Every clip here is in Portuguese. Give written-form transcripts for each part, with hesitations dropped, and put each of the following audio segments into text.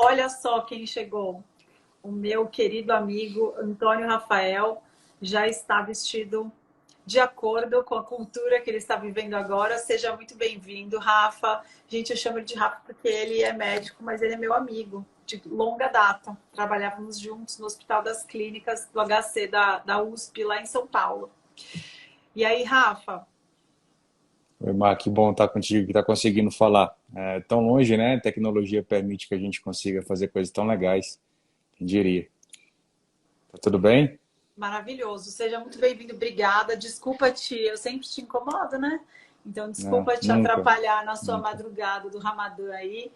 Olha só quem chegou. O meu querido amigo Antônio Rafael já está vestido de acordo com a cultura que ele está vivendo agora. Seja muito bem-vindo, Rafa. Gente, eu chamo ele de Rafa porque ele é médico, mas ele é meu amigo de longa data. Trabalhávamos juntos no Hospital das Clínicas do HC da USP, lá em São Paulo. E aí, Rafa? Oi, Mar, que bom estar contigo, que está conseguindo falar. É, tão longe, né? A tecnologia permite que a gente consiga fazer coisas tão legais. Quem diria? Tá tudo bem? Maravilhoso. Seja muito bem-vindo. Obrigada. Desculpa eu sempre te incomodo, né? Então, Não, desculpa te nunca, atrapalhar na sua nunca. madrugada do Ramadã aí.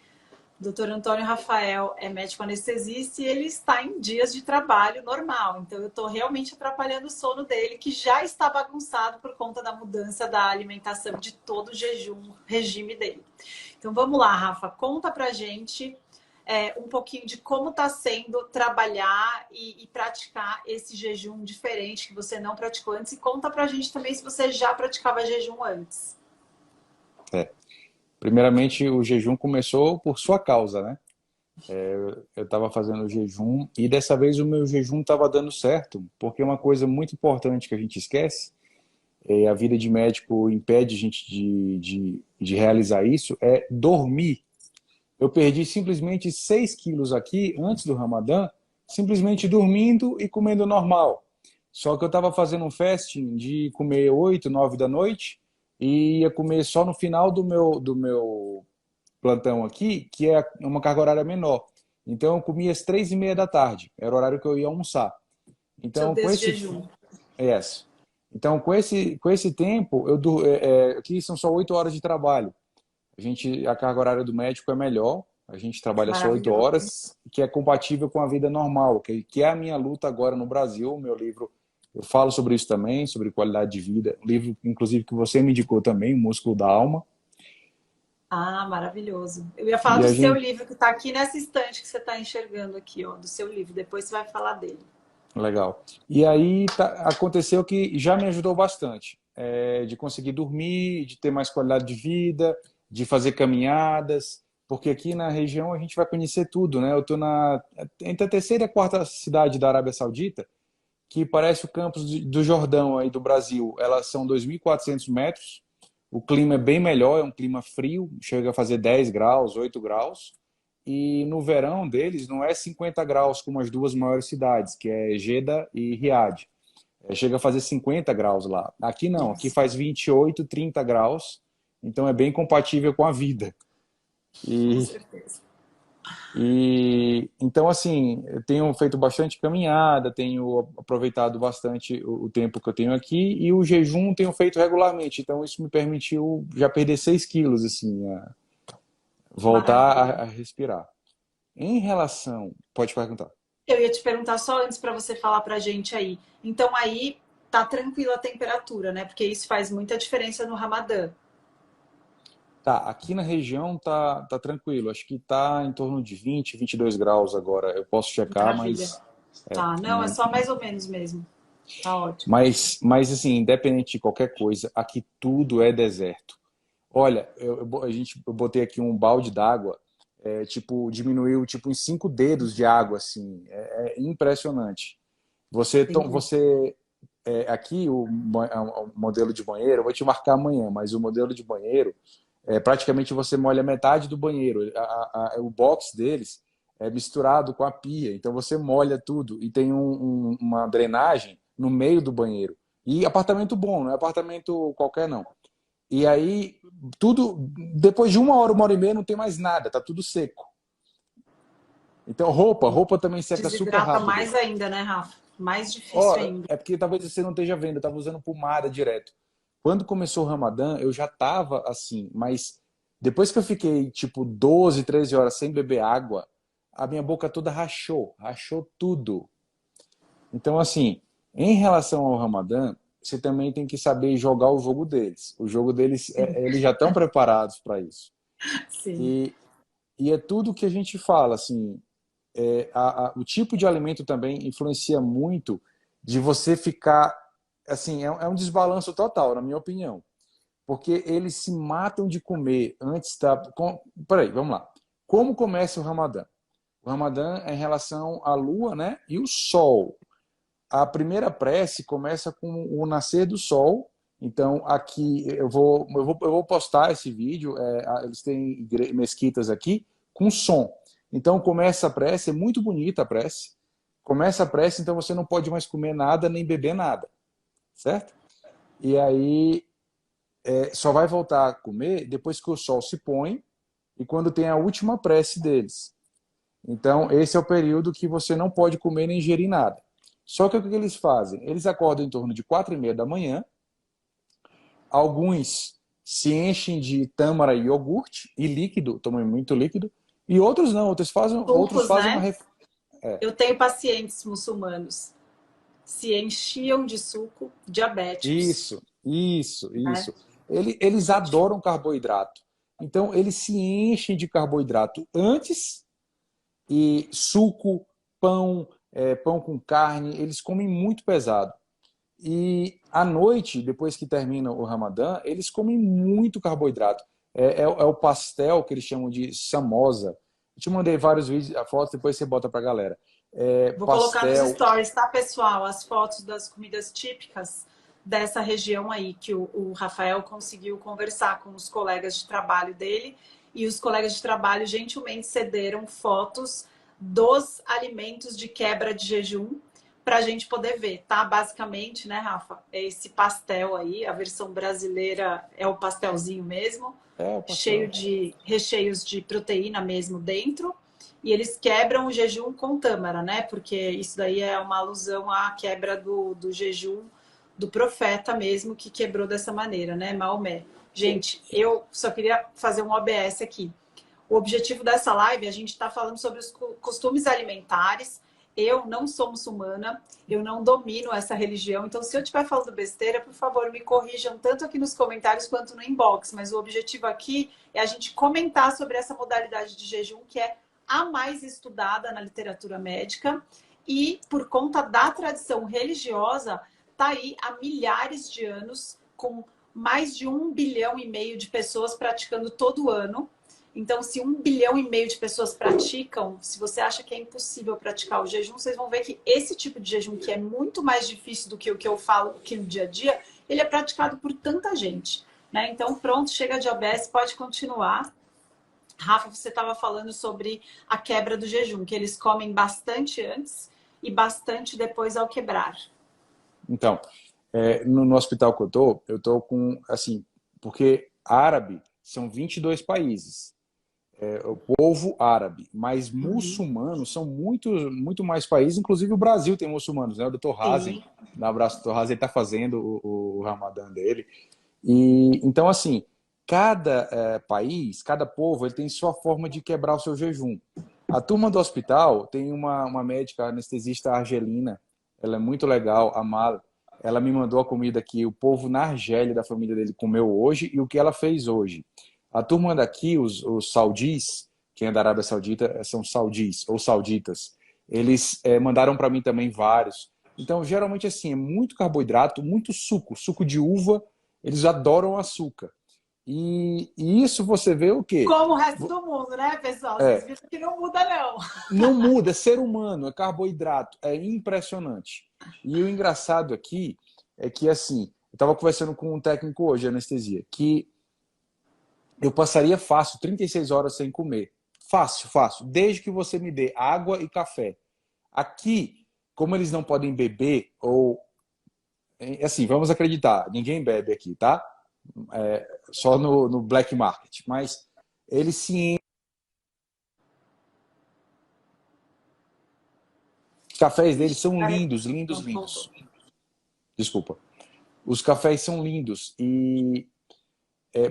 Doutor Antônio Rafael é médico anestesista e ele está em dias de trabalho normal. Então, eu estou realmente atrapalhando o sono dele, que já está bagunçado por conta da mudança da alimentação, de todo o jejum, regime dele. Então, vamos lá, Rafa. Conta pra gente um pouquinho de como está sendo trabalhar e praticar esse jejum diferente que você não praticou antes. E conta pra gente também se você já praticava jejum antes. É. Primeiramente, o jejum começou por sua causa, né? Eu estava fazendo o jejum e dessa vez o meu jejum estava dando certo, porque uma coisa muito importante que a gente esquece, a vida de médico impede a gente de realizar isso, é dormir. Eu perdi simplesmente 6 quilos aqui antes do Ramadã, simplesmente dormindo e comendo normal. Só que eu estava fazendo um fasting de comer 8, 9 da noite e ia comer só no final do meu plantão aqui, que é uma carga horária menor. Então eu comia às 3:30 da tarde, era o horário que eu ia almoçar. Seu Então com esse, desjejum. yes. Então com esse tempo, aqui são só 8 horas de trabalho. A carga horária do médico é melhor, a gente trabalha só 8 Maravilhoso. horas, que é compatível com a vida normal, que é a minha luta agora no Brasil. O meu livro, eu falo sobre isso também, sobre qualidade de vida. Um livro, inclusive, que você me indicou também, O Músculo da Alma. Ah, maravilhoso. Eu ia falar E do a seu gente, livro que está aqui nessa estante que você está enxergando aqui, ó, do seu livro. Depois você vai falar dele. legal. E aí aconteceu que já me ajudou bastante, de conseguir dormir, de ter mais qualidade de vida, de fazer caminhadas, porque aqui na região a gente vai conhecer tudo, né? Eu estou entre a terceira e a quarta cidade da Arábia Saudita, que parece o campus do Jordão aí do Brasil. Elas são 2.400 metros. O clima é bem melhor, é um clima frio, chega a fazer 10 graus, 8 graus. E no verão deles não é 50 graus como as duas maiores cidades, que é Jeddah e Riad. Chega a fazer 50 graus lá. Aqui não, aqui Nossa, faz 28, 30 graus, então é bem compatível com a vida. com E certeza. então, assim, eu tenho feito bastante caminhada, tenho aproveitado bastante o tempo que eu tenho aqui e o jejum tenho feito regularmente. Então, isso me permitiu já perder 6 quilos, assim, voltar Maravilha. a respirar. Em relação, pode perguntar. Eu ia te perguntar só antes para você falar para a gente aí. Então aí tá tranquila a temperatura, né? Porque isso faz muita diferença no Ramadã. Tá, aqui na região tá tranquilo. Acho que tá em torno de 20, 22 graus agora. Eu posso checar, Maravilha. mas Tá, não, é não, só mais ou menos mesmo. Tá ótimo. mas assim, independente de qualquer coisa, aqui tudo é deserto. Olha, eu botei aqui um balde d'água, tipo, diminuiu tipo uns 5 dedos de água, assim, é impressionante. Entendi. Aqui o modelo de banheiro, eu vou te marcar amanhã, mas o modelo de banheiro, praticamente você molha metade do banheiro, o box deles é misturado com a pia, então você molha tudo e tem uma drenagem no meio do banheiro. E apartamento bom, não é apartamento qualquer não. E aí, tudo, depois de uma hora e meia, não tem mais nada, tá tudo seco. Então, roupa também seca super Desidrata rápido. mais ainda, né, Rafa? Mais difícil Ó, ainda. é porque talvez você não esteja vendo, eu tava usando pomada direto. Quando começou o Ramadã, eu já tava assim, mas depois que eu fiquei tipo 12, 13 horas sem beber água, a minha boca toda rachou tudo. Então, assim, em relação ao Ramadã, você também tem que saber jogar o jogo deles. O jogo deles, Sim, eles já estão preparados para isso. sim. E, e é tudo que a gente fala, assim, o tipo de alimento também influencia muito de você ficar, assim, é um desbalanço total, na minha opinião. Porque eles se matam de comer antes da... Peraí, vamos lá. Como começa o Ramadã? O Ramadã é em relação à lua, né? E o sol. A primeira prece começa com o nascer do sol. Então, aqui eu vou postar esse vídeo. Eles têm mesquitas aqui com som. Então, começa a prece, é muito bonita a prece. Começa a prece, então você não pode mais comer nada nem beber nada, certo? E aí só vai voltar a comer depois que o sol se põe e quando tem a última prece deles. Então, esse é o período que você não pode comer nem ingerir nada. Só que o que eles fazem? Eles acordam em torno de 4:30 da manhã. Alguns se enchem de tâmara e iogurte e líquido, tomam muito líquido. E outros não, outros Sucos, fazem uma... né? Eu tenho pacientes muçulmanos. Se enchiam de suco, diabéticos, Isso. né? Eles adoram carboidrato. Então, eles se enchem de carboidrato antes e suco, pão, pão com carne, eles comem muito pesado. E à noite, depois que termina o Ramadã, eles comem muito carboidrato. É o pastel que eles chamam de samosa. Eu te mandei vários vídeos, a foto, depois você bota pra galera. Vou colocar nos Pastel, stories, tá, pessoal? As fotos das comidas típicas dessa região aí, que o Rafael conseguiu conversar com os colegas de trabalho dele. E os colegas de trabalho gentilmente cederam fotos dos alimentos de quebra de jejum para a gente poder ver, tá? Basicamente, né, Rafa? É esse pastel aí, a versão brasileira é o pastelzinho mesmo, o cheio pastel. de recheios de proteína mesmo dentro. E eles quebram o jejum com tâmara, né? Porque isso daí é uma alusão à quebra do jejum do profeta mesmo, que quebrou dessa maneira, né? Maomé. Gente, eu só queria fazer um OBS aqui. O objetivo dessa live, a gente está falando sobre os costumes alimentares. Eu não sou muçulmana, eu não domino essa religião, então se eu estiver falando besteira, por favor, me corrijam tanto aqui nos comentários quanto no inbox. Mas o objetivo aqui é a gente comentar sobre essa modalidade de jejum que é a mais estudada na literatura médica e, por conta da tradição religiosa, está aí há milhares de anos, com mais de 1,5 bilhão de pessoas praticando todo ano. Então, se 1,5 bilhão de pessoas praticam, se você acha que é impossível praticar o jejum, vocês vão ver que esse tipo de jejum, que é muito mais difícil do que o que eu falo aqui no dia a dia, ele é praticado por tanta gente, né? Então, pronto, chega de OBS, pode continuar. Rafa, você estava falando sobre a quebra do jejum, que eles comem bastante antes e bastante depois ao quebrar. Então, no hospital que eu tô com, assim, porque árabe são 22 países. O povo árabe, mas muçulmanos são muito mais países, inclusive o Brasil tem muçulmanos, né? O Dr. Hazen, Sim. um abraço, Dr. Hazen, está fazendo o Ramadã dele. E então, assim, cada país, cada povo, ele tem sua forma de quebrar o seu jejum. A turma do hospital tem uma médica anestesista argelina, ela é muito legal, a Mal. Ela me mandou a comida que o povo na Argélia, da família dele, comeu hoje e o que ela fez hoje. A turma daqui, os saudis, quem é da Arábia Saudita são saudis ou sauditas, eles mandaram para mim também vários. Então, geralmente, assim, é muito carboidrato, muito suco de uva, eles adoram açúcar. E isso você vê o quê? Como o resto do mundo, né, pessoal? Vocês É, viram que não muda, não. não muda, é ser humano, é carboidrato, é impressionante. E o engraçado aqui é que, assim, eu estava conversando com um técnico hoje de anestesia, que eu passaria fácil 36 horas sem comer. Fácil, fácil. Desde que você me dê água e café. Aqui, como eles não podem beber, ou. Assim, vamos acreditar, ninguém bebe aqui, tá? Só no black market. Mas eles se. Os cafés deles são lindos, lindos, Pronto, voltou. lindos. Desculpa. Os cafés são lindos e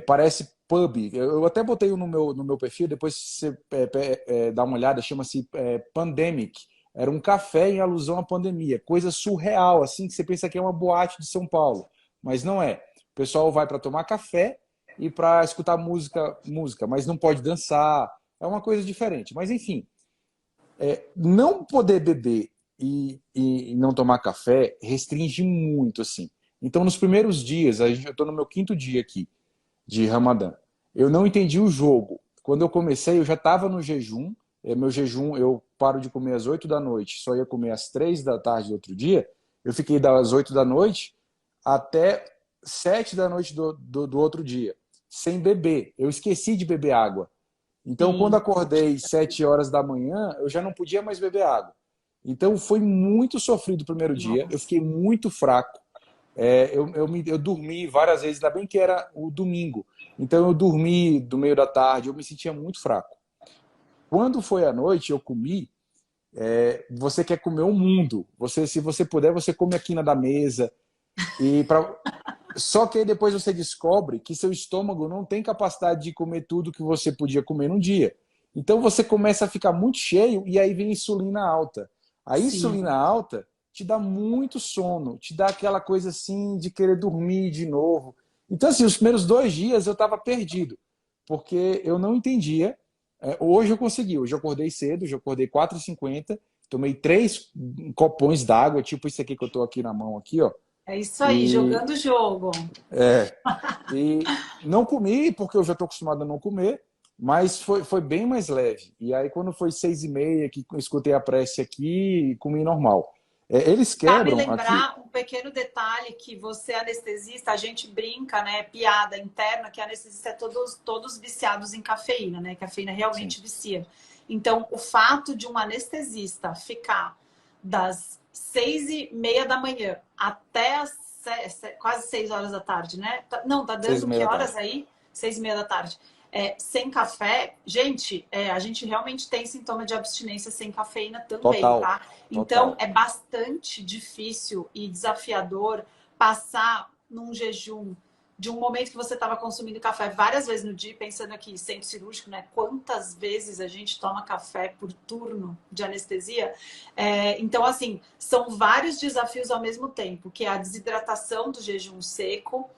parece pub. Eu até botei no meu perfil, depois você dá uma olhada, chama-se Pandemic. Era um café em alusão à pandemia. Coisa surreal, assim, que você pensa que é uma boate de São Paulo. Mas não é. O pessoal vai para tomar café e para escutar música, mas não pode dançar. É uma coisa diferente. Mas, enfim, não poder beber e não tomar café restringe muito, assim. Então, nos primeiros dias, eu estou no meu 5º dia aqui, de Ramadã. Eu não entendi o jogo. Quando eu comecei, eu já estava no jejum. Meu jejum, eu paro de comer às 8 da noite, só ia comer às 3 da tarde do outro dia, eu fiquei das 8 da noite até 7 da noite do outro dia, sem beber. Eu esqueci de beber água. Então, quando Sim. acordei 7 horas da manhã, eu já não podia mais beber água. Então, foi muito sofrido o primeiro dia. Eu Nossa. fiquei muito fraco. Eu dormi várias vezes, ainda bem que era o domingo. Então, eu dormi do meio da tarde, eu me sentia muito fraco. Quando foi à noite, eu comi. Você quer comer o mundo. Se você puder, você come a quina da mesa. Só que aí depois você descobre que seu estômago não tem capacidade de comer tudo que você podia comer num dia. Então você começa a ficar muito cheio e aí vem insulina alta. A Sim. insulina alta te dá muito sono, te dá aquela coisa assim de querer dormir de novo. Então, assim, os primeiros 2 dias eu estava perdido, porque eu não entendia. Hoje eu consegui, hoje eu acordei cedo, hoje eu acordei 4h50, tomei 3 copões d'água, tipo isso aqui que eu estou aqui na mão, aqui, ó. É isso aí, E jogando o jogo. e não comi, porque eu já estou acostumado a não comer, mas foi bem mais leve. E aí, quando foi 6h30, que eu escutei a prece aqui, comi normal. Eles Cabe quebram aqui. lembrar um pequeno detalhe que você é anestesista, a gente brinca, né? Piada interna, que anestesista é todos viciados em cafeína, né? Cafeína Sim, realmente vicia. Então, o fato de um anestesista ficar das 6h30 da manhã até as quase 6 horas da tarde, né? Não, tá seis e dando meia que da horas tarde. aí? 6h30 da tarde. Sem café, gente, a gente realmente tem sintoma de abstinência sem cafeína também, Total, tá? Então, total. é bastante difícil e desafiador passar num jejum de um momento que você estava consumindo café várias vezes no dia, pensando aqui, centro cirúrgico, né? Quantas vezes a gente toma café por turno de anestesia? Então, assim, são vários desafios ao mesmo tempo, que é a desidratação do jejum seco,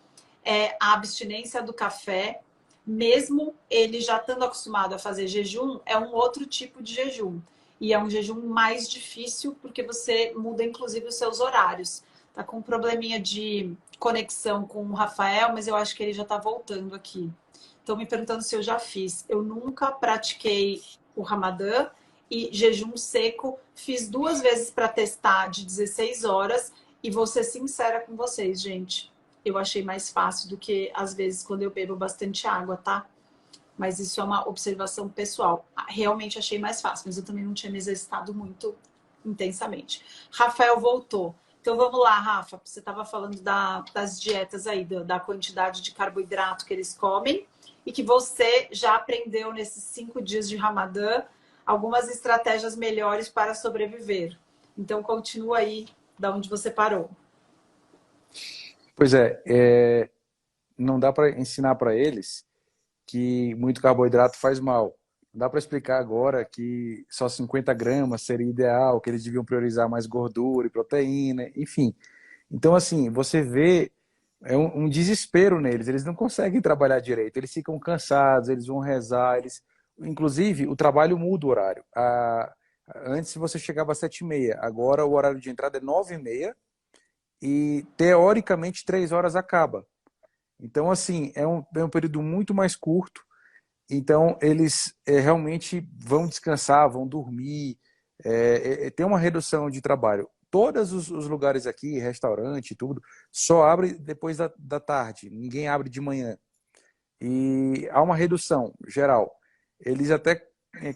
a abstinência do café, mesmo ele já estando acostumado a fazer jejum, é um outro tipo de jejum. E é um jejum mais difícil porque você muda inclusive os seus horários. Tá com um probleminha de conexão com o Rafael, mas eu acho que ele já tá voltando aqui. Estão me perguntando se eu já fiz. Eu nunca pratiquei o Ramadã e jejum seco. Fiz 2 vezes para testar de 16 horas e vou ser sincera com vocês, gente. Eu achei mais fácil do que às vezes quando eu bebo bastante água, tá? Mas isso é uma observação pessoal. Realmente achei mais fácil, mas eu também não tinha me exercitado muito intensamente. Rafael voltou. Então vamos lá, Rafa. Você estava falando das dietas aí, da quantidade de carboidrato que eles comem e que você já aprendeu nesses 5 dias de Ramadã algumas estratégias melhores para sobreviver. Então continua aí da onde você parou. Pois não dá para ensinar para eles que muito carboidrato faz mal. Não dá para explicar agora que só 50 gramas seria ideal, que eles deviam priorizar mais gordura e proteína, enfim. Então, assim, você vê um desespero neles. Eles não conseguem trabalhar direito. Eles ficam cansados, eles vão rezar. Inclusive, o trabalho muda o horário. Antes você chegava às 7h30. Agora o horário de entrada é 9h30 e, teoricamente, 3 horas acaba. Então, assim, é um período muito mais curto. Então, eles realmente vão descansar, vão dormir. Tem uma redução de trabalho. Todos os lugares aqui, restaurante e tudo, só abre depois da tarde. Ninguém abre de manhã. E há uma redução geral. Eles até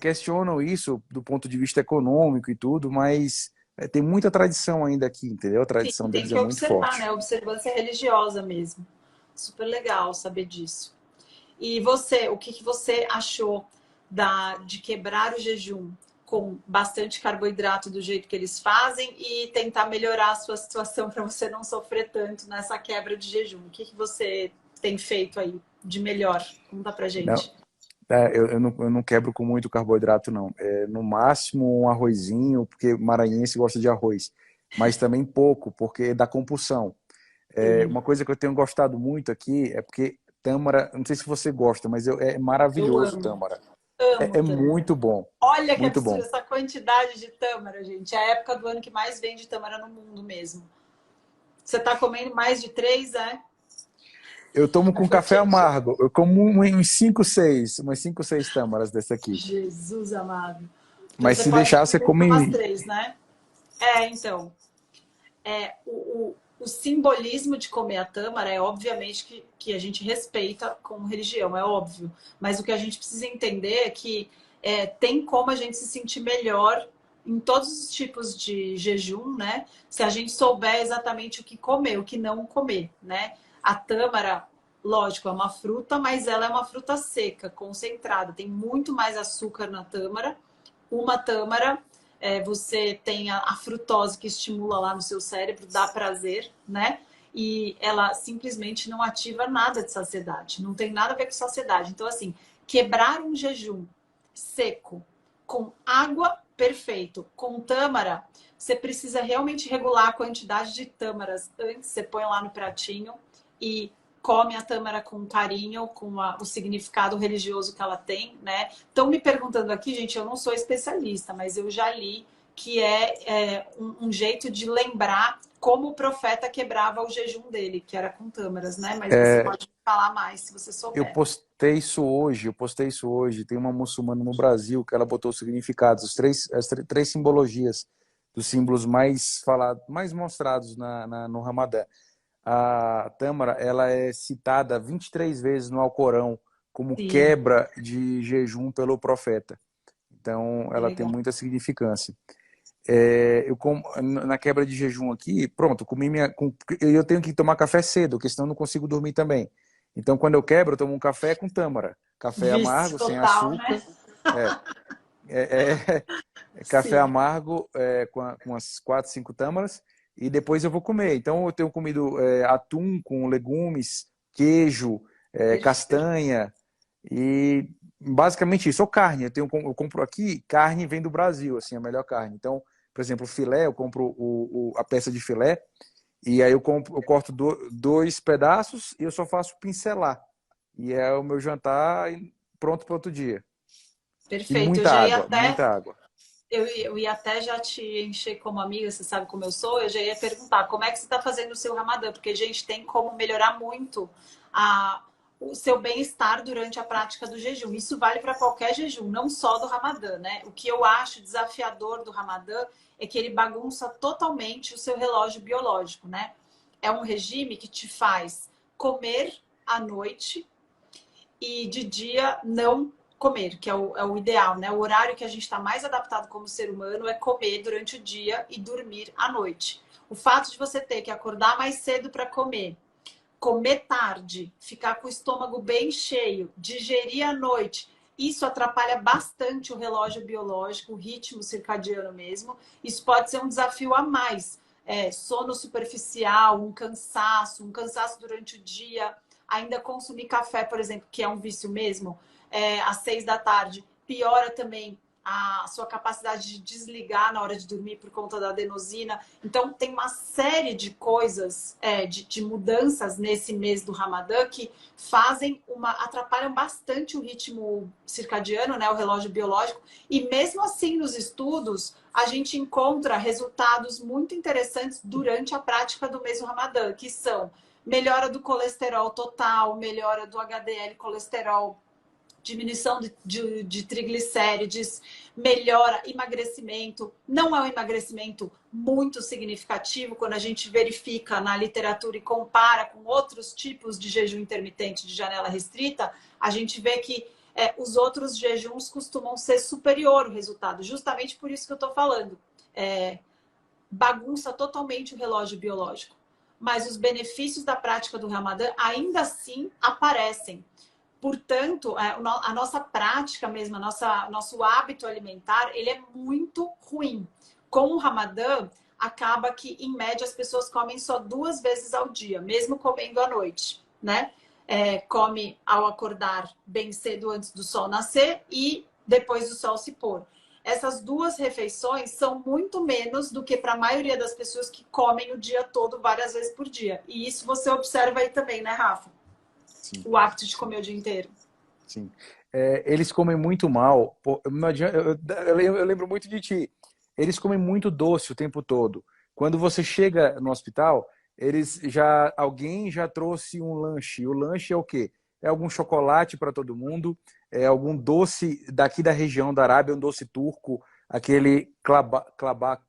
questionam isso do ponto de vista econômico e tudo, mas tem muita tradição ainda aqui, entendeu? A Sim, tradição tem deles que é muito observar, forte. né? Observância religiosa mesmo. Super legal saber disso. E você, o que você achou de quebrar o jejum com bastante carboidrato do jeito que eles fazem e tentar melhorar a sua situação para você não sofrer tanto nessa quebra de jejum? O que você tem feito aí de melhor? Conta pra Não, gente. eu não quebro com muito carboidrato, não. No máximo um arrozinho, porque maranhense gosta de arroz. Mas também pouco, porque dá compulsão. Sim, Uma coisa que eu tenho gostado muito aqui é porque tâmara, não sei se você gosta, mas é eu maravilhoso amo. tâmara. Amo É tâmara. muito bom, Olha que muito absurdo bom. essa quantidade de tâmara, gente. É a época do ano que mais vende tâmara no mundo mesmo. Você tá comendo mais de 3, é? Eu tomo É com café porque, amargo. Eu como uns 5, 6, umas 5, 6 tâmaras desse aqui. Jesus amado. Então Mas você se pode deixar, você tomar as come. três, né? Então, o simbolismo de comer a tâmara é obviamente que a gente respeita como religião, é óbvio. Mas o que a gente precisa entender é que tem como a gente se sentir melhor em todos os tipos de jejum, né? Se a gente souber exatamente o que comer, o que não comer, né? A tâmara, lógico, é uma fruta, mas ela é uma fruta seca, concentrada. Tem muito mais açúcar na tâmara. Uma tâmara, você tem a frutose que estimula lá no seu cérebro, dá prazer, né? E ela simplesmente não ativa nada de saciedade, não tem nada a ver com saciedade. Então, assim, quebrar um jejum seco com água, perfeito. Com tâmara, você precisa realmente regular a quantidade de tâmaras antes, você põe lá no pratinho e come a tâmara com carinho, com o significado religioso que ela tem, né? Estão me perguntando aqui, gente, eu não sou especialista, mas eu já li que um jeito de lembrar como o profeta quebrava o jejum dele, que era com tâmaras, né? Mas você pode falar mais se você Eu souber. postei isso hoje, eu postei isso hoje. Tem uma muçulmana no Brasil que ela botou os significados, três simbologias dos símbolos mais falados, mais mostrados no Ramadã. A tâmara, ela é citada 23 vezes no Alcorão como Sim, quebra de jejum pelo profeta. Então, que ela tem legal. muita significância. Na quebra de jejum aqui, pronto, eu tenho que tomar café cedo, porque senão eu não consigo dormir também. Então, quando eu quebro, eu tomo um café com tâmara. Café Vício amargo, sem total, né? açúcar. É, é, café Sim, amargo com as 4, 5 tâmaras. E depois eu vou comer. Então, eu tenho comido atum com legumes, queijo, perfeito. castanha e basicamente isso. Ou carne. Eu compro aqui, carne vem do Brasil, assim, a melhor carne. Então, por exemplo, o filé, eu compro a peça de filé e aí eu corto dois pedaços e eu só faço pincelar. E é o meu jantar pronto para outro dia. E Perfeito. Eu muita já ia água, até muita água. eu ia até já te encher como amiga, você sabe como eu sou, eu já ia perguntar como é que você está fazendo o seu Ramadã, porque, gente, tem como melhorar muito o seu bem-estar durante a prática do jejum. Isso vale para qualquer jejum, não só do Ramadã, né? O que eu acho desafiador do Ramadã é que ele bagunça totalmente o seu relógio biológico, né? É um regime que te faz comer à noite e de dia não comer, que é o ideal, né? O horário que a gente está mais adaptado como ser humano é comer durante o dia e dormir à noite. O fato de você ter que acordar mais cedo para comer, comer tarde, ficar com o estômago bem cheio, digerir à noite, isso atrapalha bastante o relógio biológico, o ritmo circadiano mesmo. Isso pode ser um desafio a mais. Sono superficial, um cansaço durante o dia, ainda consumir café, por exemplo, que é um vício mesmo, às 6 da tarde, piora também a sua capacidade de desligar na hora de dormir por conta da adenosina. Então, tem uma série de coisas, de mudanças nesse mês do Ramadã que atrapalham bastante o ritmo circadiano, né, o relógio biológico. E mesmo assim, nos estudos, a gente encontra resultados muito interessantes durante a prática do mês do Ramadã, que são melhora do colesterol total, melhora do HDL colesterol, diminuição de triglicérides, melhora emagrecimento. Não é um emagrecimento muito significativo quando a gente verifica na literatura e compara com outros tipos de jejum intermitente de janela restrita, a gente vê que os outros jejuns costumam ser superior o resultado, justamente por isso que eu estou falando. Bagunça totalmente o relógio biológico. Mas os benefícios da prática do Ramadã ainda assim aparecem. Portanto, a nossa prática mesmo, nosso hábito alimentar, ele é muito ruim. Com o Ramadã, acaba que, em média, as pessoas comem só 2 vezes ao dia, mesmo comendo à noite, né? Come ao acordar bem cedo antes do sol nascer e depois do sol se pôr. Essas duas refeições são muito menos do que para a maioria das pessoas que comem o dia todo, várias vezes por dia. E isso você observa aí também, né, Rafa? Sim, O hábito de sim, comer o dia inteiro. sim. Eles comem muito mal. Pô, não adianta, eu lembro muito de ti. Eles comem muito doce o tempo todo. Quando você chega no hospital, alguém já trouxe um lanche. O lanche é o quê? É algum chocolate para todo mundo, é algum doce daqui da região da Arábia, um doce turco, aquele clabaca.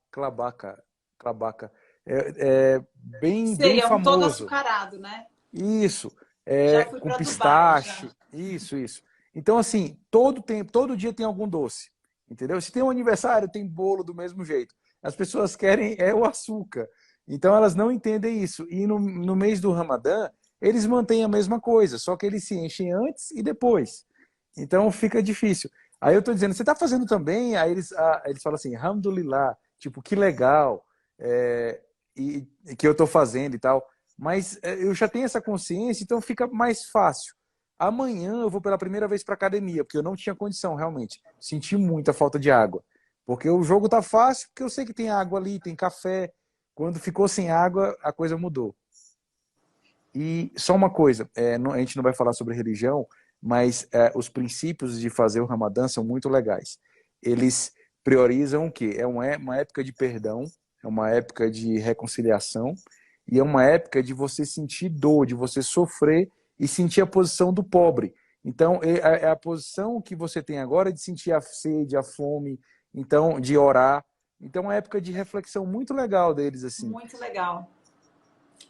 Bem Sei, é um todo famoso. açucarado, né? Isso, Já fui com para Dubai, já. pistache, isso. Então, assim, todo dia tem algum doce, entendeu? Se tem um aniversário, tem bolo do mesmo jeito. As pessoas querem o açúcar. Então, elas não entendem isso. E no mês do Ramadã, eles mantêm a mesma coisa, só que eles se enchem antes e depois. Então, fica difícil. Aí eu estou dizendo, você está fazendo também? Aí eles falam assim, Alhamdulillah, tipo, que legal, é, e que eu estou fazendo e tal. Mas eu já tenho essa consciência, então fica mais fácil. Amanhã eu vou pela primeira vez para academia, porque eu não tinha condição, realmente. Senti muita falta de água. Porque o jogo tá fácil, porque eu sei que tem água ali, tem café. Quando ficou sem água, a coisa mudou. E só uma coisa, a gente não vai falar sobre religião, mas os princípios de fazer o Ramadã são muito legais. Eles priorizam o quê? Uma época de perdão, é uma época de reconciliação e é uma época de você sentir dor, de você sofrer e sentir a posição do pobre. Então, é a posição que você tem agora de sentir a sede, a fome, então de orar. Então, é uma época de reflexão muito legal deles assim. Muito legal.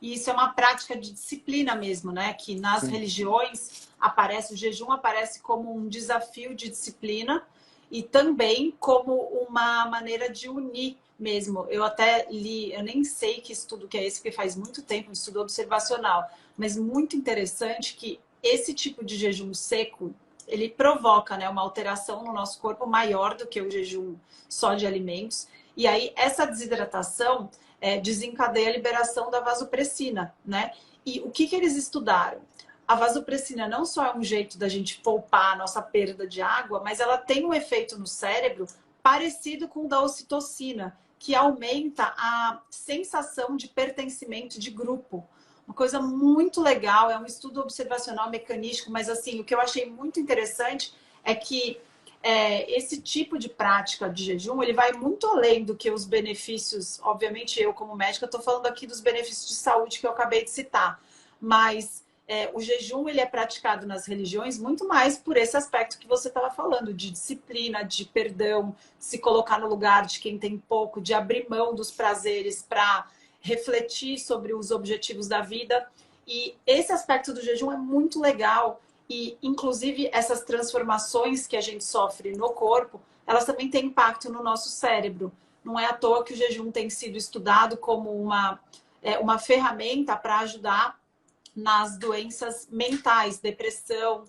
E isso é uma prática de disciplina mesmo, né? Que nas Sim, religiões aparece, o jejum aparece como um desafio de disciplina e também como uma maneira de unir mesmo. Eu até li, eu nem sei que estudo que é esse, porque faz muito tempo, um estudo observacional, mas muito interessante que esse tipo de jejum seco, ele provoca, né, uma alteração no nosso corpo maior do que o jejum só de alimentos. E aí, essa desidratação desencadeia a liberação da vasopressina, né? E o que eles estudaram? A vasopressina não só é um jeito da gente poupar a nossa perda de água, mas ela tem um efeito no cérebro parecido com o da ocitocina, que aumenta a sensação de pertencimento de grupo. Uma coisa muito legal, é um estudo observacional mecanístico, mas assim, o que eu achei muito interessante é que esse tipo de prática de jejum, ele vai muito além do que os benefícios, obviamente eu como médica estou falando aqui dos benefícios de saúde que eu acabei de citar, mas o jejum ele é praticado nas religiões muito mais por esse aspecto que você estava falando, de disciplina, de perdão, de se colocar no lugar de quem tem pouco, de abrir mão dos prazeres para refletir sobre os objetivos da vida. E esse aspecto do jejum é muito legal e, inclusive, essas transformações que a gente sofre no corpo, elas também têm impacto no nosso cérebro. Não é à toa que o jejum tem sido estudado como uma ferramenta para ajudar nas doenças mentais, depressão,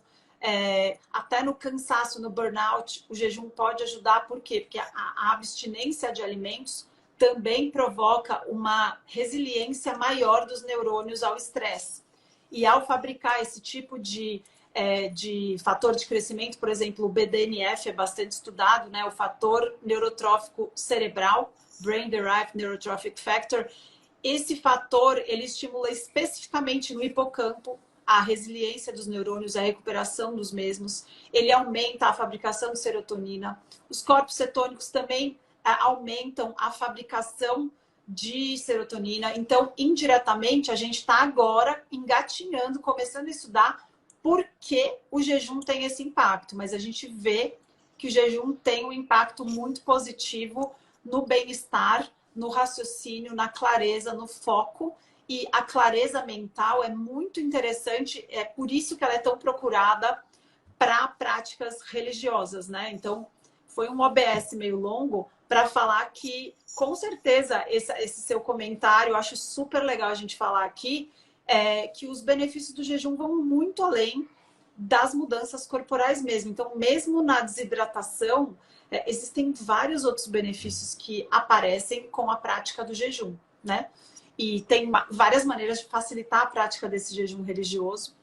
até no cansaço, no burnout, o jejum pode ajudar. Por quê? Porque a abstinência de alimentos também provoca uma resiliência maior dos neurônios ao estresse. E ao fabricar esse tipo de fator de crescimento, por exemplo, o BDNF é bastante estudado, né? O fator neurotrófico cerebral, Brain Derived Neurotrophic Factor. Esse fator, ele estimula especificamente no hipocampo a resiliência dos neurônios, a recuperação dos mesmos. Ele aumenta a fabricação de serotonina. Os corpos cetônicos também aumentam a fabricação de serotonina. Então, indiretamente, a gente está agora engatinhando, começando a estudar por que o jejum tem esse impacto. Mas a gente vê que o jejum tem um impacto muito positivo no bem-estar, no raciocínio, na clareza, no foco. E a clareza mental é muito interessante, é por isso que ela é tão procurada para práticas religiosas, né? Então, foi um OBS meio longo para falar que, com certeza, esse seu comentário, eu acho super legal a gente falar aqui, que os benefícios do jejum vão muito além das mudanças corporais mesmo. Então, mesmo na desidratação, existem vários outros benefícios que aparecem com a prática do jejum, né? E tem várias maneiras de facilitar a prática desse jejum religioso.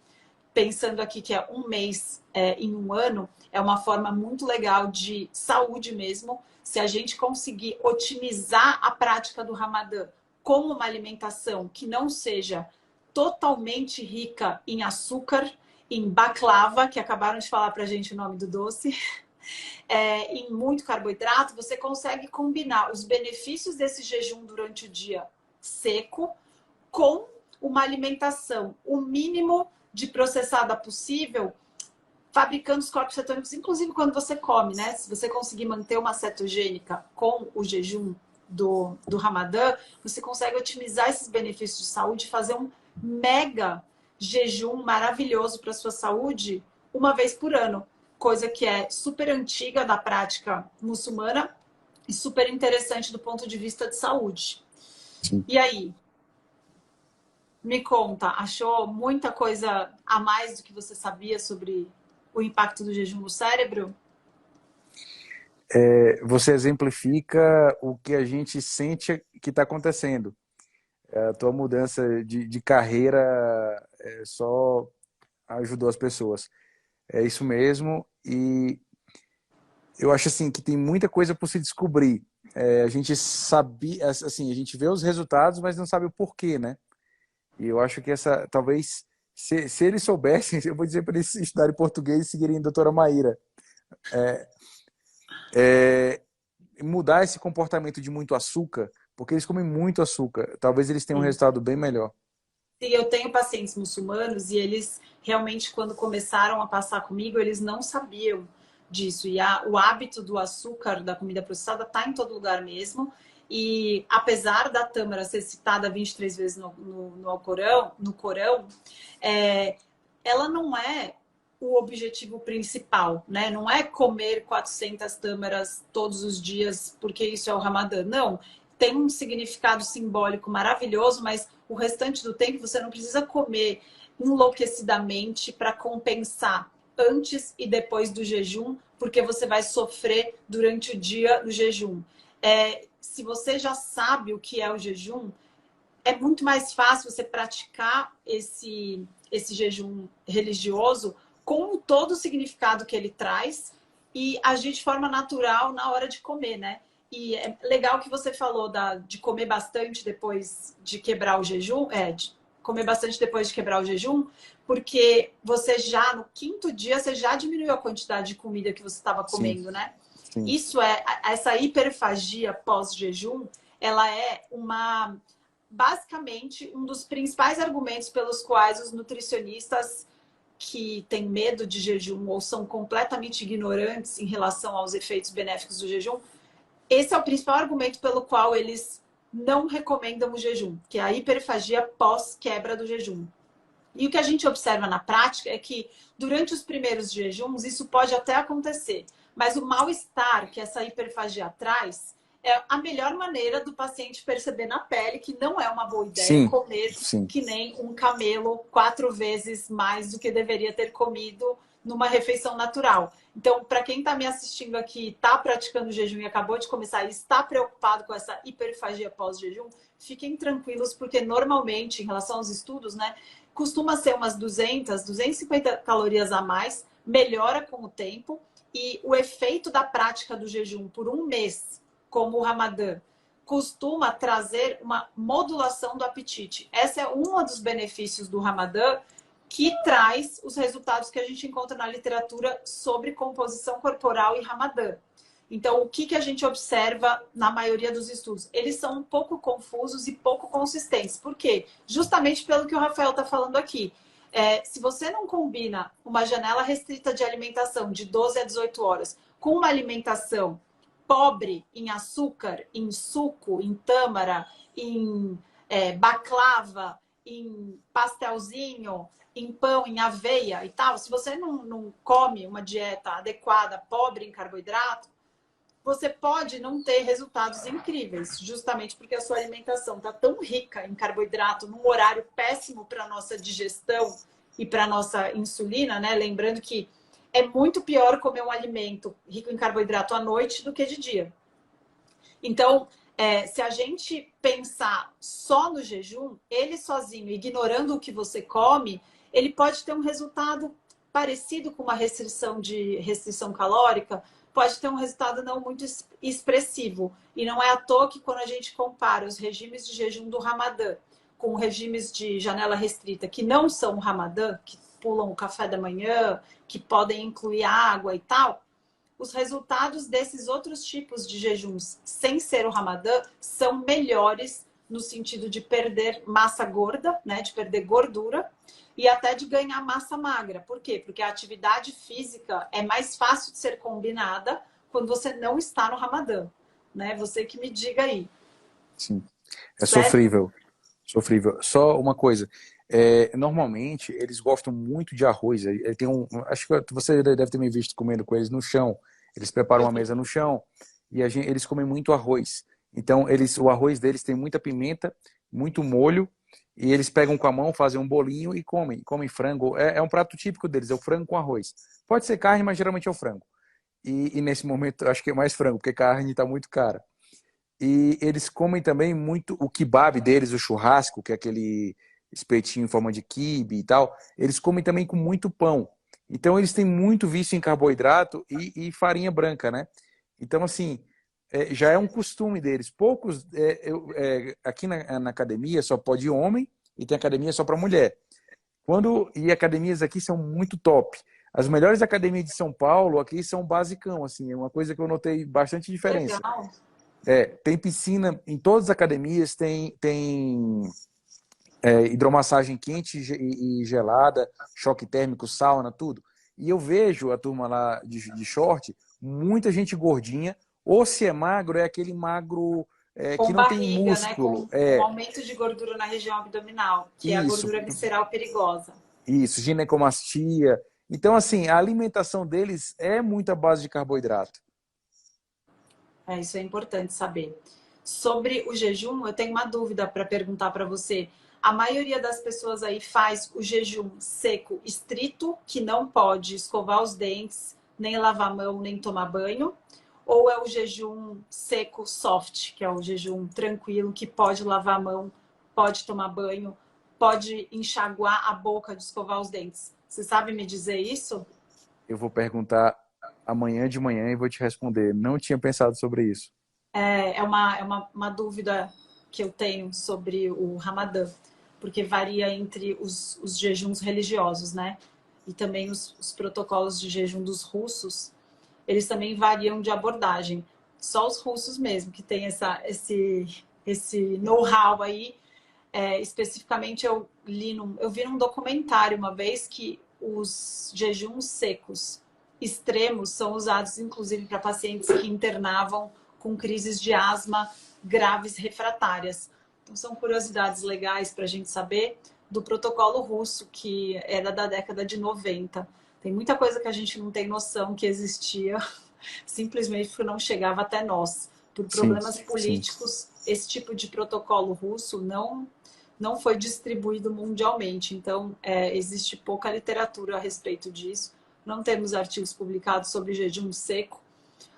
Pensando aqui que é um mês em um ano, é uma forma muito legal de saúde mesmo. Se a gente conseguir otimizar a prática do Ramadã como uma alimentação que não seja totalmente rica em açúcar, em baklava, que acabaram de falar pra gente o nome do doce, em muito carboidrato, você consegue combinar os benefícios desse jejum durante o dia seco com uma alimentação o mínimo de processada possível, fabricando os corpos cetônicos, inclusive quando você come, né? Se você conseguir manter uma cetogênica com o jejum do Ramadã, você consegue otimizar esses benefícios de saúde e fazer um mega jejum maravilhoso para a sua saúde uma vez por ano. Coisa que é super antiga da prática muçulmana e super interessante do ponto de vista de saúde. Sim. E aí? Me conta, achou muita coisa a mais do que você sabia sobre o impacto do jejum no cérebro? Você exemplifica o que a gente sente que está acontecendo. A tua mudança de carreira só ajudou as pessoas. É isso mesmo. E eu acho assim que tem muita coisa por se descobrir. A gente sabia, assim, a gente vê os resultados, mas não sabe o porquê, né? E eu acho que essa, talvez, se eles soubessem, eu vou dizer para eles estudarem português e seguirem a doutora Maíra. Mudar esse comportamento de muito açúcar, porque eles comem muito açúcar, talvez eles tenham um Sim. resultado bem melhor. Sim, eu tenho pacientes muçulmanos e eles realmente, quando começaram a passar comigo, eles não sabiam disso. E o hábito do açúcar da comida processada está em todo lugar mesmo. E apesar da tâmara ser citada 23 vezes no Corão, é, ela não é o objetivo principal, né? Não é comer 400 tâmaras todos os dias porque isso é o Ramadã. Não, tem um significado simbólico maravilhoso, mas o restante do tempo você não precisa comer enlouquecidamente para compensar antes e depois do jejum, porque você vai sofrer durante o dia do jejum. Se você já sabe o que é o jejum, é muito mais fácil você praticar esse jejum religioso com todo o significado que ele traz e agir de forma natural na hora de comer, né? E é legal que você falou de comer bastante depois de quebrar o jejum, de comer bastante depois de quebrar o jejum, porque você já, no quinto dia, você já diminuiu a quantidade de comida que você estava Sim, comendo, né? sim. Essa hiperfagia pós-jejum, ela é basicamente um dos principais argumentos pelos quais os nutricionistas que têm medo de jejum ou são completamente ignorantes em relação aos efeitos benéficos do jejum, esse é o principal argumento pelo qual eles não recomendam o jejum, que é a hiperfagia pós-quebra do jejum. E o que a gente observa na prática é que durante os primeiros jejuns isso pode até acontecer, mas o mal-estar que essa hiperfagia traz é a melhor maneira do paciente perceber na pele que não é uma boa ideia Sim, comer sim. que nem um camelo 4 vezes mais do que deveria ter comido numa refeição natural. Então, para quem está me assistindo aqui, está praticando jejum e acabou de começar e está preocupado com essa hiperfagia pós-jejum, fiquem tranquilos, porque normalmente, em relação aos estudos, né, costuma ser umas 250 calorias a mais, melhora com o tempo, e o efeito da prática do jejum por um mês, como o Ramadã, costuma trazer uma modulação do apetite. Esse é um dos benefícios do Ramadã, que traz os resultados que a gente encontra na literatura sobre composição corporal e Ramadã. Então, o que a gente observa na maioria dos estudos? Eles são um pouco confusos e pouco consistentes. Por quê? Justamente pelo que o Rafael está falando aqui. Se você não combina uma janela restrita de alimentação de 12 a 18 horas com uma alimentação pobre em açúcar, em suco, em tâmara, em baklava, em pastelzinho, em pão, em aveia e tal, se você não come uma dieta adequada, pobre em carboidrato, você pode não ter resultados incríveis, justamente porque a sua alimentação está tão rica em carboidrato, num horário péssimo para a nossa digestão e para a nossa insulina, né? Lembrando que é muito pior comer um alimento rico em carboidrato à noite do que de dia. Então, se a gente pensar só no jejum, ele sozinho, ignorando o que você come, ele pode ter um resultado parecido com uma restrição calórica, pode ter um resultado não muito expressivo. E não é à toa que quando a gente compara os regimes de jejum do Ramadã com regimes de janela restrita, que não são o Ramadã, que pulam o café da manhã, que podem incluir água e tal, os resultados desses outros tipos de jejuns sem ser o Ramadã são melhores no sentido de perder massa gorda, né, de perder gordura, e até de ganhar massa magra. Por quê? Porque a atividade física é mais fácil de ser combinada quando você não está no Ramadã, né? Você que me diga aí. Sim. É Certo? sofrível. Sofrível. Só uma coisa. Normalmente, eles gostam muito de arroz. Tem acho que você deve ter me visto comendo com eles no chão. Eles preparam Eu uma vi. mesa no chão e eles comem muito arroz. Então, o arroz deles tem muita pimenta, muito molho, e eles pegam com a mão, fazem um bolinho e comem. Comem frango. É um prato típico deles, é o frango com arroz. Pode ser carne, mas geralmente é o frango. E nesse momento, acho que é mais frango, porque carne está muito cara. E eles comem também muito o kebab deles, o churrasco, que é aquele espetinho em forma de quibe e tal. Eles comem também com muito pão. Então eles têm muito vício em carboidrato e farinha branca, né? Então, assim, já é um costume deles. Poucos. Aqui na academia só pode ir homem e tem academia só para mulher. E academias aqui são muito top. As melhores academias de São Paulo aqui são basicão, assim, é uma coisa que eu notei bastante diferença. Legal. Tem piscina em todas as academias, tem hidromassagem quente e gelada, choque térmico, sauna, tudo. E eu vejo a turma lá de short, muita gente gordinha, ou se é magro, é aquele magro que Com não tem barriga, né? músculo. Com aumento de gordura na região abdominal, que é a Isso, gordura visceral perigosa. isso, ginecomastia. Então, assim, a alimentação deles é muito à base de carboidrato. Isso é importante saber. Sobre o jejum, eu tenho uma dúvida para perguntar para você. A maioria das pessoas aí faz o jejum seco estrito, que não pode escovar os dentes, nem lavar a mão, nem tomar banho? Ou é o jejum seco soft, que é o jejum tranquilo, que pode lavar a mão, pode tomar banho, pode enxaguar a boca de escovar os dentes? Você sabe me dizer isso? Eu vou perguntar amanhã de manhã e vou te responder. Não tinha pensado sobre isso. É uma dúvida que eu tenho sobre o Ramadã, porque varia entre os jejuns religiosos, né? E também os protocolos de jejum dos russos, eles também variam de abordagem. Só os russos mesmo que têm esse know-how aí. Especificamente, eu vi num documentário uma vez que os jejuns secos extremos são usados, inclusive, para pacientes que internavam com crises de asma graves refratárias. Então, são curiosidades legais para a gente saber do protocolo russo, que era da década de 90. Tem muita coisa que a gente não tem noção que existia, simplesmente porque não chegava até nós. Por Sim, problemas sim, políticos, esse tipo de protocolo russo não foi distribuído mundialmente. Então, existe pouca literatura a respeito disso. Não temos artigos publicados sobre jejum seco.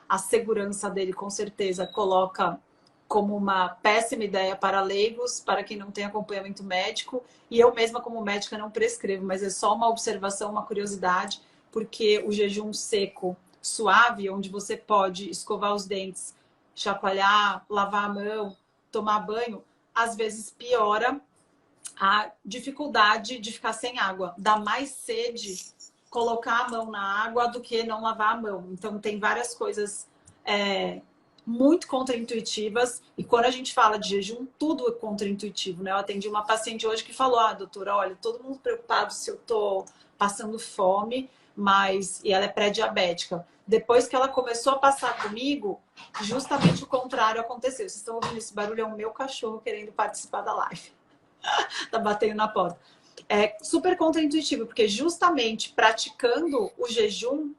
A segurança dele, com certeza, coloca como uma péssima ideia para leigos, para quem não tem acompanhamento médico. E eu mesma, como médica, não prescrevo, mas é só uma observação, uma curiosidade, porque o jejum seco suave, onde você pode escovar os dentes, chacoalhar, lavar a mão, tomar banho, às vezes piora a dificuldade de ficar sem água. Dá mais sede colocar a mão na água do que não lavar a mão. Então, tem várias coisas muito contraintuitivas. E quando a gente fala de jejum, tudo é contraintuitivo, né? Eu atendi uma paciente hoje que falou: doutora, olha, todo mundo preocupado se eu tô passando fome, e ela é pré-diabética. Depois que ela começou a passar comigo, justamente o contrário aconteceu. Vocês estão ouvindo esse barulho? É o meu cachorro querendo participar da live. Tá batendo na porta. É super contraintuitivo, porque justamente praticando o jejum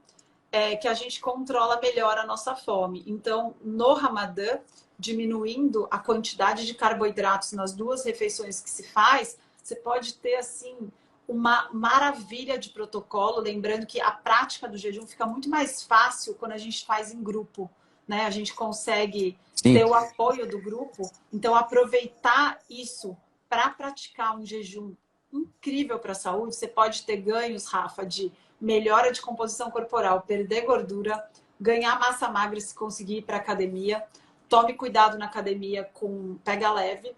que a gente controla melhor a nossa fome. Então, no Ramadã, diminuindo a quantidade de carboidratos nas duas refeições que se faz, você pode ter, assim, uma maravilha de protocolo. Lembrando que a prática do jejum fica muito mais fácil quando a gente faz em grupo, né? A gente consegue sim. ter o apoio do grupo. Então, aproveitar isso para praticar um jejum incrível para a saúde. Você pode ter ganhos, Rafa, de melhora de composição corporal, perder gordura, ganhar massa magra se conseguir ir para academia. Tome cuidado na academia com pega leve,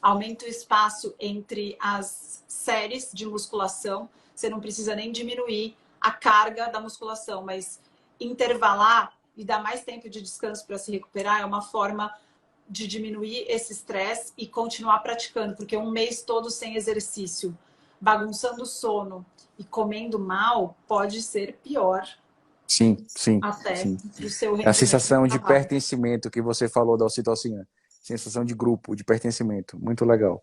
aumenta o espaço entre as séries de musculação. Você não precisa nem diminuir a carga da musculação, mas intervalar e dar mais tempo de descanso para se recuperar é uma forma de diminuir esse estresse e continuar praticando, porque um mês todo sem exercício, bagunçando o sono e comendo mal, pode ser pior Sim, sim, até sim. para o seu A rendimento no sensação de trabalho. pertencimento que você falou da ocitocina. Sensação de grupo, de pertencimento. Muito legal.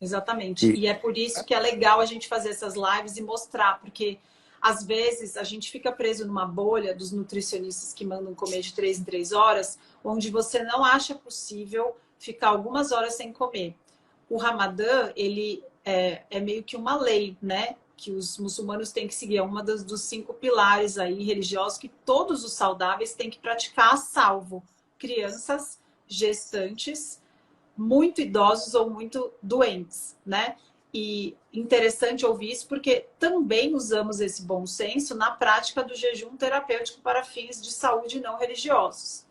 Exatamente. E E é por isso que é legal a gente fazer essas lives e mostrar, porque às vezes a gente fica preso numa bolha dos nutricionistas que mandam comer de 3 em 3 horas, onde você não acha possível ficar algumas horas sem comer. O Ramadã, ele é meio que uma lei, né? Que os muçulmanos têm que seguir. É uma dos 5 pilares aí religiosos que todos os saudáveis têm que praticar, salvo crianças, gestantes, muito idosos ou muito doentes, né? E interessante ouvir isso porque também usamos esse bom senso na prática do jejum terapêutico para fins de saúde não religiosos.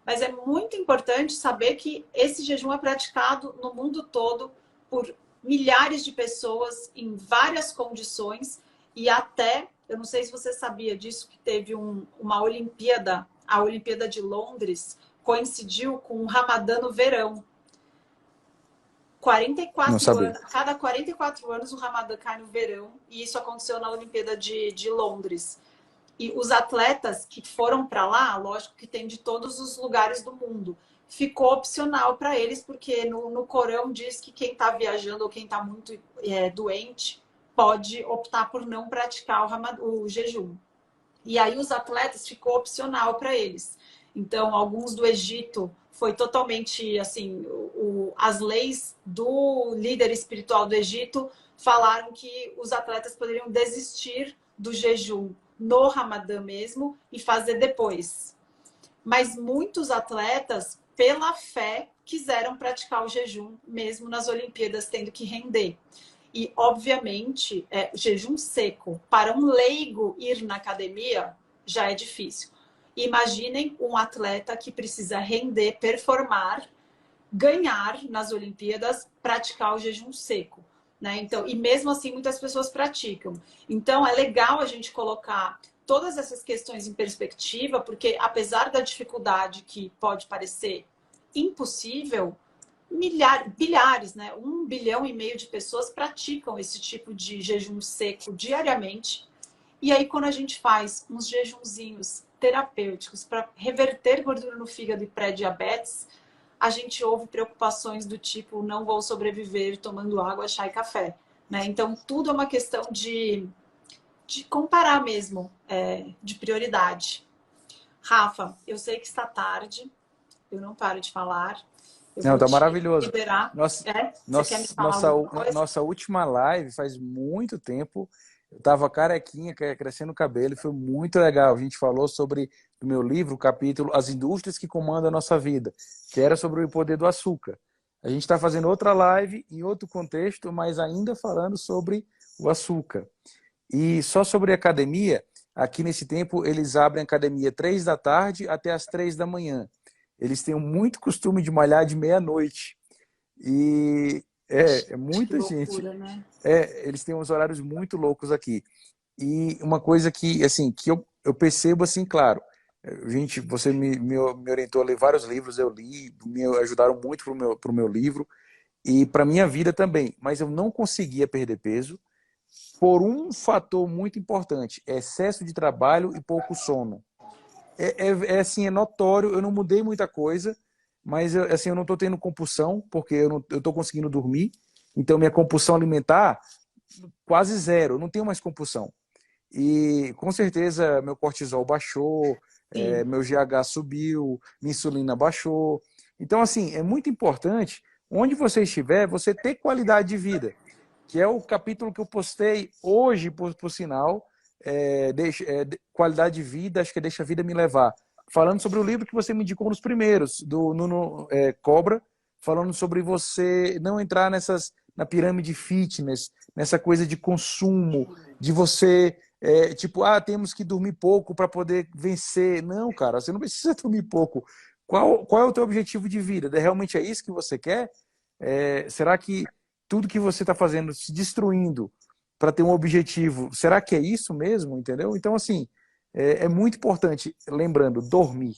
Mas é muito importante saber que esse jejum é praticado no mundo todo por milhares de pessoas em várias condições e até, eu não sei se você sabia disso, que teve uma Olimpíada, a Olimpíada de Londres coincidiu com o Ramadã no verão. não 44 sabia. anos, cada 44 anos o Ramadã cai no verão e isso aconteceu na Olimpíada de Londres. E os atletas que foram para lá, lógico que tem de todos os lugares do mundo, ficou opcional para eles, porque no Corão diz que quem está viajando ou quem está muito doente pode optar por não praticar o jejum. E aí os atletas ficou opcional para eles. Então, alguns do Egito foi totalmente assim, as leis do líder espiritual do Egito falaram que os atletas poderiam desistir do jejum no Ramadã mesmo e fazer depois. Mas muitos atletas, pela fé, quiseram praticar o jejum mesmo nas Olimpíadas, tendo que render. E, obviamente, jejum seco para um leigo ir na academia já é difícil. Imaginem um atleta que precisa render, performar, ganhar nas Olimpíadas, praticar o jejum seco. Né? Então, e mesmo assim, muitas pessoas praticam. Então, é legal a gente colocar todas essas questões em perspectiva, porque apesar da dificuldade que pode parecer impossível, bilhares, né? 1,5 bilhão de pessoas praticam esse tipo de jejum seco diariamente. E aí, quando a gente faz uns jejunzinhos terapêuticos para reverter gordura no fígado e pré-diabetes, a gente ouve preocupações do tipo, não vou sobreviver tomando água, chá e café. Né? Então, tudo é uma questão de comparar mesmo, de prioridade. Rafa, eu sei que está tarde, eu não paro de falar. Eu Não, vou tá te maravilhoso. liberar. Nossa, Você quer me falar nossa, alguma coisa? nossa última live faz muito tempo. Eu tava carequinha, crescendo o cabelo, e foi muito legal. A gente falou sobre o meu livro, o capítulo As Indústrias que Comandam a Nossa Vida, que era sobre o poder do açúcar. A gente está fazendo outra live em outro contexto, mas ainda falando sobre o açúcar. E só sobre academia, aqui nesse tempo eles abrem academia 3 da tarde até as 3 da manhã. Eles têm muito costume de malhar de meia-noite. E é Que muita gente. loucura, né? Eles têm uns horários muito loucos aqui. E uma coisa que, assim, que eu percebo, assim, claro, gente, você me orientou a ler vários livros, eu li, me ajudaram muito pro meu livro e para minha vida também, mas eu não conseguia perder peso por um fator muito importante, excesso de trabalho e pouco sono. Assim, é notório, eu não mudei muita coisa, mas assim, eu não estou tendo compulsão, porque eu estou conseguindo dormir, então minha compulsão alimentar quase zero, eu não tenho mais compulsão. E com certeza meu cortisol baixou, Sim. meu GH subiu, minha insulina baixou. Então, assim, é muito importante, onde você estiver, você ter qualidade de vida, que é o capítulo que eu postei hoje, por sinal, qualidade de vida, acho que é Deixa a Vida Me Levar. Falando sobre o livro que você me indicou nos primeiros, do Nuno Cobra, falando sobre você não entrar na pirâmide fitness, nessa coisa de consumo, de você, tipo, temos que dormir pouco para poder vencer. Não, cara, você não precisa dormir pouco. Qual é o teu objetivo de vida? Realmente é isso que você quer? Será que tudo que você está fazendo, se destruindo para ter um objetivo, será que é isso mesmo? Entendeu? Então, assim, é muito importante, lembrando, dormir.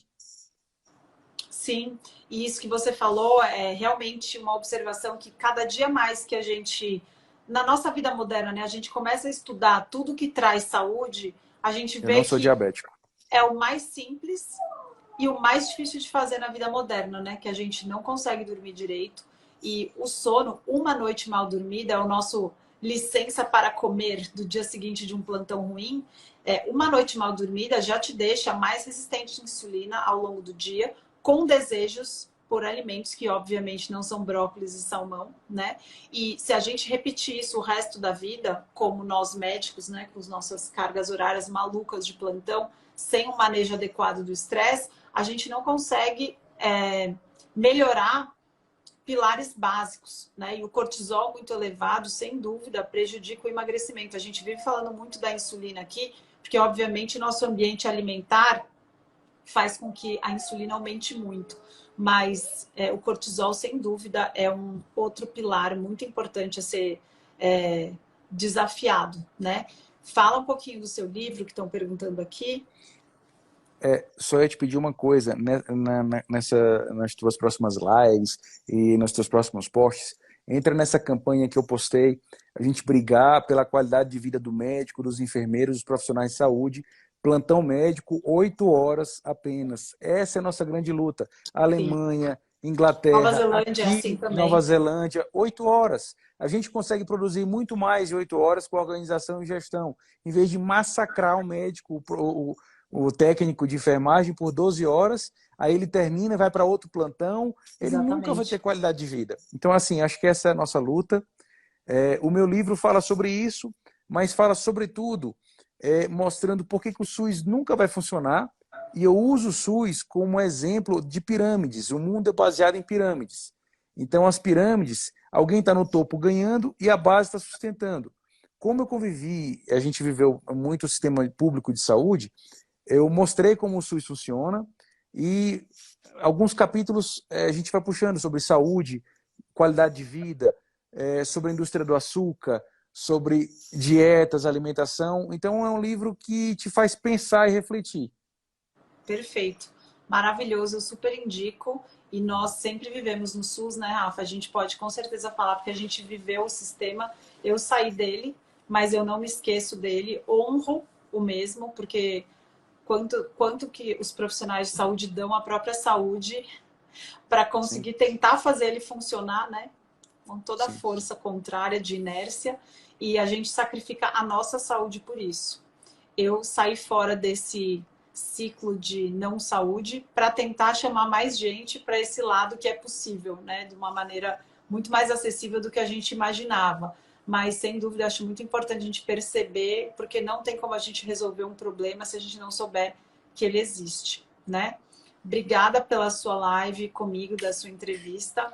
Sim, e isso que você falou é realmente uma observação que cada dia mais que a gente, na nossa vida moderna, né, a gente começa a estudar tudo que traz saúde, a gente Eu não vê sou que diabético. é o mais simples e o mais difícil de fazer na vida moderna, né? Que a gente não consegue dormir direito. E o sono, uma noite mal dormida, é o nosso licença para comer do dia seguinte de um plantão ruim. Uma noite mal dormida já te deixa mais resistente à insulina ao longo do dia, com desejos por alimentos que obviamente não são brócolis e salmão, né? E se a gente repetir isso o resto da vida, como nós médicos, né, com as nossas cargas horárias malucas de plantão, sem um manejo adequado do estresse, a gente não consegue melhorar pilares básicos, né? E o cortisol muito elevado, sem dúvida, prejudica o emagrecimento. A gente vive falando muito da insulina aqui, porque obviamente nosso ambiente alimentar faz com que a insulina aumente muito. Mas o cortisol, sem dúvida, é um outro pilar muito importante a ser desafiado, né? Fala um pouquinho do seu livro, que estão perguntando aqui. Só ia te pedir uma coisa, né, nas tuas próximas lives e nos teus próximos posts, entra nessa campanha que eu postei, a gente brigar pela qualidade de vida do médico, dos enfermeiros, dos profissionais de saúde, plantão médico, 8 horas apenas. Essa é a nossa grande luta. Sim. Alemanha, Nova Inglaterra, Zelândia é assim aqui, Nova também. Zelândia, 8 horas. A gente consegue produzir muito mais de 8 horas com organização e gestão, em vez de massacrar o médico, o técnico de enfermagem por 12 horas, aí ele termina, vai para outro plantão, ele nunca vai ter Exatamente. qualidade de vida. Então, assim, acho que essa é a nossa luta. O meu livro fala sobre isso, mas fala sobretudo mostrando por que o SUS nunca vai funcionar, e eu uso o SUS como exemplo de pirâmides. O mundo é baseado em pirâmides. Então, as pirâmides, alguém está no topo ganhando e a base está sustentando. Como eu convivi, a gente viveu muito o sistema público de saúde, eu mostrei como o SUS funciona e alguns capítulos a gente vai puxando sobre saúde, qualidade de vida, sobre a indústria do açúcar, sobre dietas, alimentação. Então é um livro que te faz pensar e refletir. Perfeito. Maravilhoso, eu super indico. E nós sempre vivemos no SUS, né, Rafa? A gente pode com certeza falar, porque a gente viveu o sistema. Eu saí dele, mas eu não me esqueço dele. Honro o mesmo, porque quanto que os profissionais de saúde dão à própria saúde para Sim, conseguir tentar fazer ele funcionar, né? Com toda a sim. força contrária de inércia. E a gente sacrifica a nossa saúde por isso. Eu saí fora desse ciclo de não saúde para tentar chamar mais gente para esse lado que é possível, né? De uma maneira muito mais acessível do que a gente imaginava. Mas, sem dúvida, acho muito importante a gente perceber, porque não tem como a gente resolver um problema se a gente não souber que ele existe, né? Obrigada pela sua live comigo, da sua entrevista.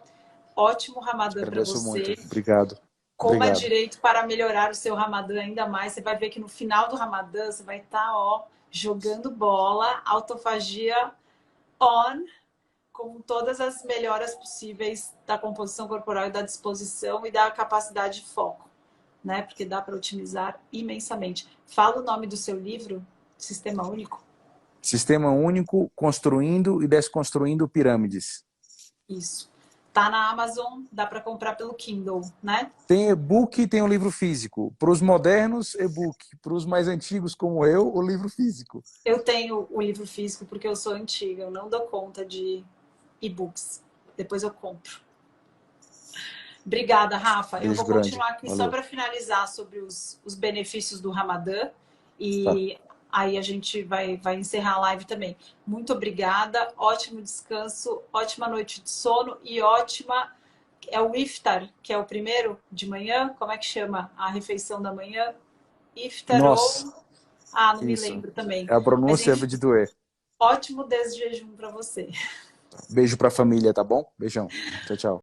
Ótimo Te Ramadã para agradeço muito. você. Obrigado. Coma Obrigado. direito para melhorar o seu Ramadã ainda mais. Você vai ver que no final do Ramadã você vai estar, ó, jogando bola, autofagia on, com todas as melhoras possíveis da composição corporal e da disposição e da capacidade de foco, né? Porque dá para otimizar imensamente. Fala o nome do seu livro, Sistema Único. Sistema único, construindo e desconstruindo pirâmides. Isso. Tá na Amazon, dá para comprar pelo Kindle, né? Tem e-book e tem um livro físico. Para os modernos, e-book. Para os mais antigos, como eu, o livro físico. Eu tenho o livro físico porque eu sou antiga, eu não dou conta de e-books. Depois eu compro. Obrigada, Rafa. Eu Beijo vou grande. continuar aqui só Valeu. para finalizar sobre os benefícios do Ramadã Tá. e aí a gente vai encerrar a live também. Muito obrigada, ótimo descanso, ótima noite de sono e ótima... É o iftar, que é o primeiro de manhã? Como é que chama a refeição da manhã? Iftar Nossa, ou... Ah, não me isso. lembro também. A Mas pronúncia é enfim, de doer. ótimo desjejum para você. Beijo para a família, tá bom? Beijão. Tchau, tchau.